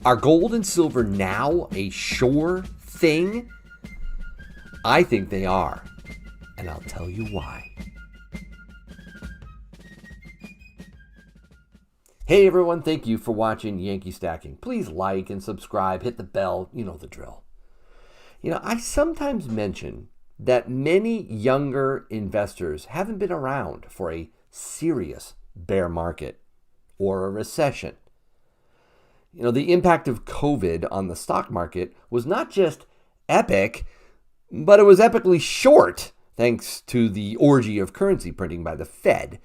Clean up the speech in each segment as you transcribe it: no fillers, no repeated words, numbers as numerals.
Are gold and silver now a sure thing? I think they are, and I'll tell you why. Hey everyone, thank you for watching Yankee Stacking. Please like and subscribe, hit the bell, you know the drill. I sometimes mention that many younger investors haven't been around for a serious bear market or a recession. The impact of COVID on the stock market was not just epic, but it was epically short thanks to the orgy of currency printing by the Fed.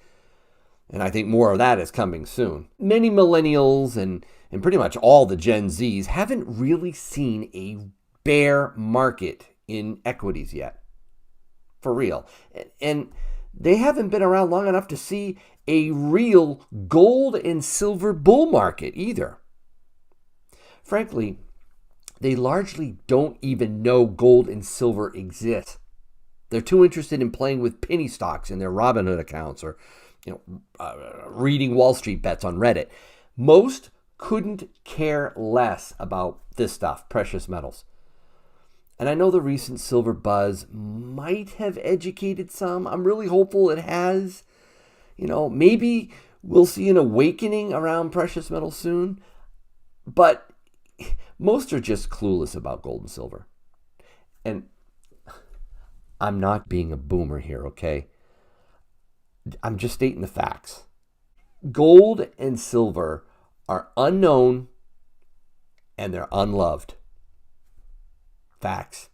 And I think more of that is coming soon. Many millennials and pretty much all the Gen Zs haven't really seen a bear market in equities yet. For real. And they haven't been around long enough to see a real gold and silver bull market either. Frankly, they largely don't even know gold and silver exist. They're too interested in playing with penny stocks in their Robinhood accounts or reading Wall Street bets on Reddit. Most couldn't care less about this stuff, precious metals. And I know the recent silver buzz might have educated some. I'm really hopeful it has. Maybe we'll see an awakening around precious metals soon. But most are just clueless about gold and silver. And I'm not being a boomer here, okay? I'm just stating the facts. Gold and silver are unknown and they're unloved. Facts.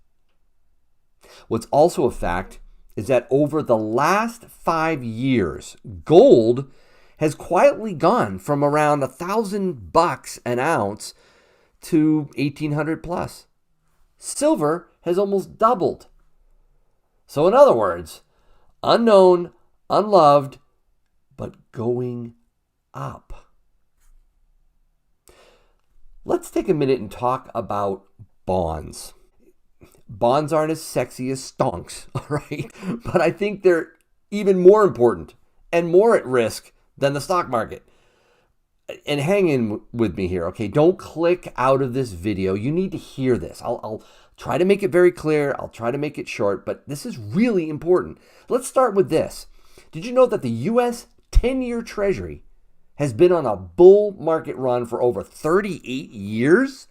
What's also a fact is that over the last 5 years, gold has quietly gone from around $1,000 an ounce to 1,800 plus. Silver has almost doubled. So in other words, unknown, unloved, but going up. Let's take a minute and talk about bonds. Bonds aren't as sexy as stonks, all right? But I think they're even more important and more at risk than the stock market. And hang in with me here, okay? Don't click out of this video. You need to hear this. I'll try to make it very clear. I'll try to make it short, but this is really important. Let's start with this. Did you know that the U.S. 10-year Treasury has been on a bull market run for over 38 years?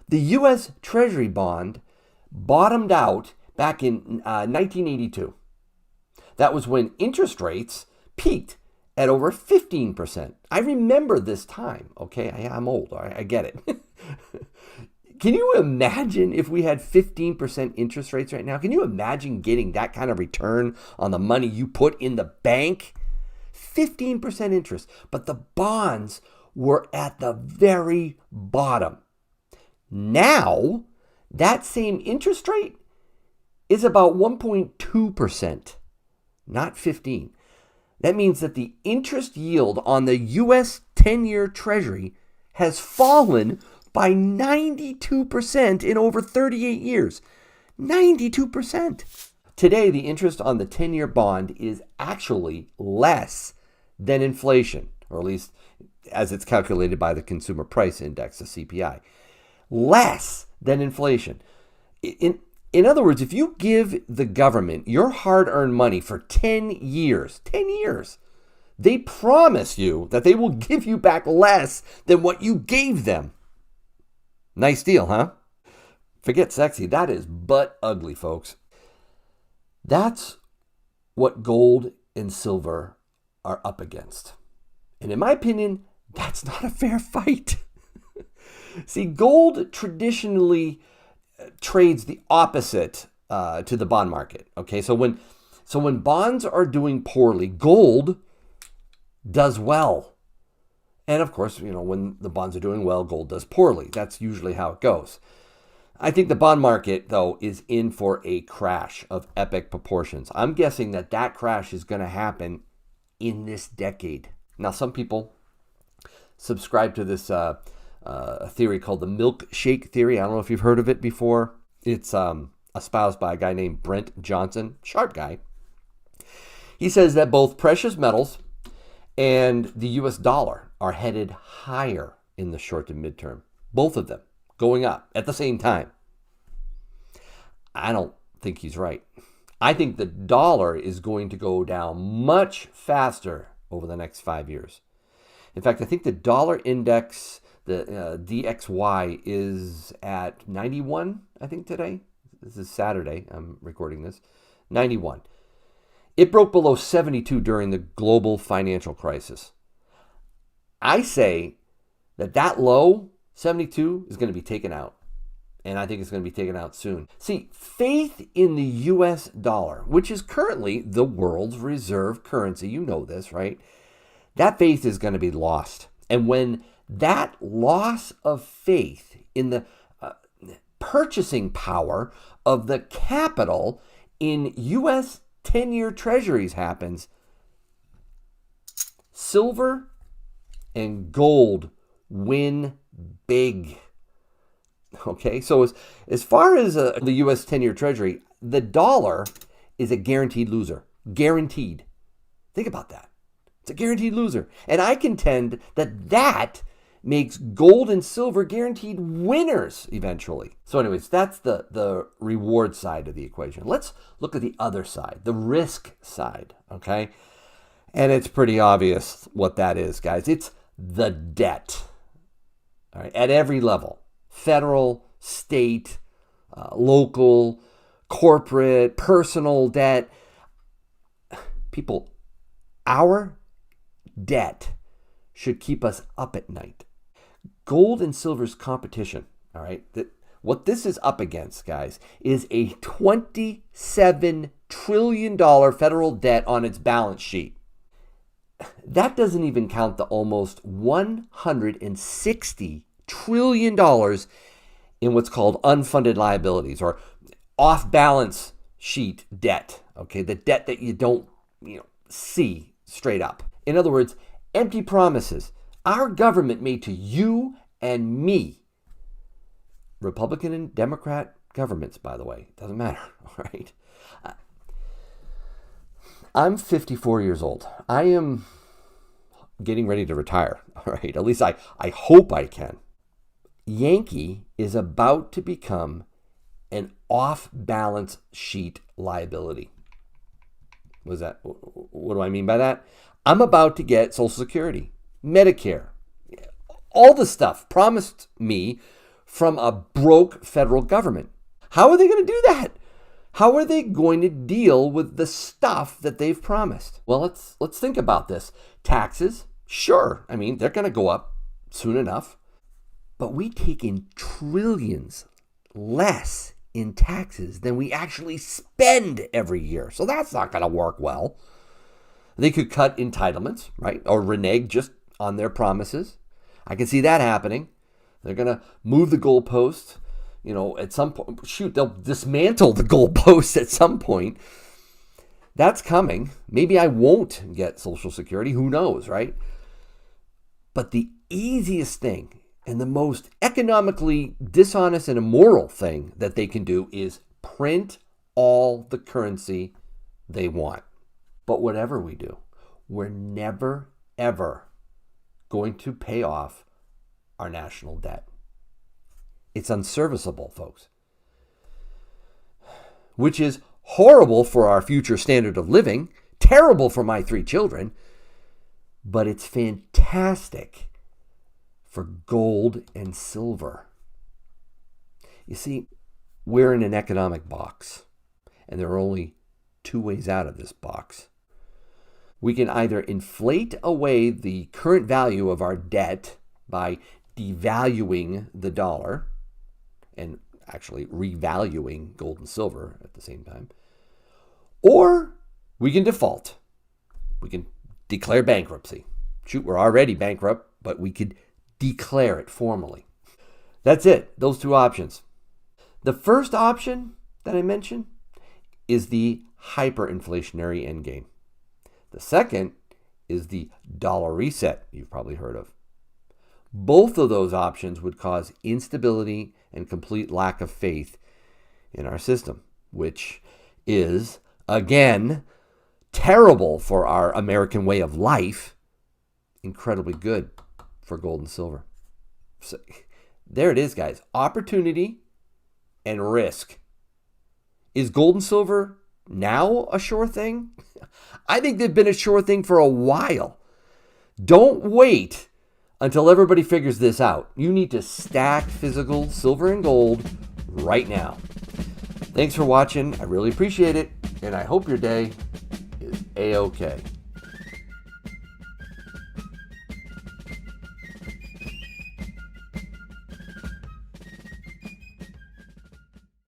The U.S. Treasury bond bottomed out back in 1982. That was when interest rates peaked at over 15%. I remember this time, okay? I'm old, all right? I get it. Can you imagine if we had 15% interest rates right now? Can you imagine getting that kind of return on the money you put in the bank? 15% interest, but the bonds were at the very bottom. Now, that same interest rate is about 1.2%, not 15. That means that the interest yield on the U.S. 10-year Treasury has fallen by 92% in over 38 years. 92%. Today, the interest on the 10-year bond is actually less than inflation, or at least as it's calculated by the Consumer Price Index, the CPI. Less than inflation. In other words, if you give the government your hard-earned money for 10 years, they promise you that they will give you back less than what you gave them. Nice deal, huh? Forget sexy. That is butt ugly, folks. That's what gold and silver are up against. And in my opinion, that's not a fair fight. See, gold traditionally trades the opposite to the bond market. Okay, so when bonds are doing poorly, gold does well. And of course, when the bonds are doing well, gold does poorly. That's usually how it goes. I think the bond market, though, is in for a crash of epic proportions. I'm guessing that crash is going to happen in this decade. Now, some people subscribe to this theory called the milkshake theory. I don't know if you've heard of it before. It's espoused by a guy named Brent Johnson, sharp guy. He says that both precious metals and the US dollar are headed higher in the short to midterm. Both of them going up at the same time. I don't think he's right. I think the dollar is going to go down much faster over the next 5 years. In fact, I think the dollar index, the DXY, is at 91, I think, today. This is Saturday. I'm recording this. 91. It broke below 72 during the global financial crisis. I say that low, 72, is going to be taken out. And I think it's going to be taken out soon. See, faith in the US dollar, which is currently the world's reserve currency, you know this, right? That faith is going to be lost. And when that loss of faith in the purchasing power of the capital in US 10-year treasuries happens, silver and gold win big. Okay, so as far as the U.S. 10-year Treasury, the dollar is a guaranteed loser. Guaranteed. Think about that. It's a guaranteed loser. And I contend that makes gold and silver guaranteed winners eventually. So anyways, that's the reward side of the equation. Let's look at the other side, the risk side, okay? And it's pretty obvious what that is, guys. It's the debt, all right, at every level. Federal, state, local, corporate, personal debt. People, our debt should keep us up at night. Gold and silver's competition, all right, what this is up against, guys, is a $27 trillion federal debt on its balance sheet. That doesn't even count the almost $160 trillion in what's called unfunded liabilities or off-balance sheet debt. Okay, the debt that you don't see straight up. In other words, empty promises our government made to you and me. Republican and Democrat governments, by the way, doesn't matter. All right. I'm 54 years old. I am getting ready to retire. All right. At least I hope I can. Yankee is about to become an off-balance sheet liability. What do I mean by that? I'm about to get Social Security, Medicare, all the stuff promised me from a broke federal government. How are they going to do that? How are they going to deal with the stuff that they've promised? Well, let's think about this. Taxes, sure. I mean, they're going to go up soon enough. But we take in trillions less in taxes than we actually spend every year. So that's not going to work well. They could cut entitlements, right? Or renege just on their promises. I can see that happening. They're going to move the goalposts. At some point, they'll dismantle the goalposts at some point. That's coming. Maybe I won't get Social Security. Who knows, right? But the easiest thing and the most economically dishonest and immoral thing that they can do is print all the currency they want. But whatever we do, we're never, ever going to pay off our national debt. It's unserviceable, folks. Which is horrible for our future standard of living, terrible for my 3 children, but it's fantastic for gold and silver. You see, we're in an economic box, and there are only 2 ways out of this box. We can either inflate away the current value of our debt by devaluing the dollar and actually revaluing gold and silver at the same time, or we can default. We can declare bankruptcy. Shoot, we're already bankrupt, but we could declare it formally. That's it. Those 2 options. The first option that I mentioned is the hyperinflationary endgame. The second is the dollar reset you've probably heard of. Both of those options would cause instability and complete lack of faith in our system, which is, again, terrible for our American way of life, incredibly good for gold and silver. So, there it is, guys. Opportunity and risk. Is gold and silver now a sure thing? I think they've been a sure thing for a while. Don't wait until everybody figures this out. You need to stack physical silver and gold right now. Thanks for watching. I really appreciate it, and I hope your day is A-OK.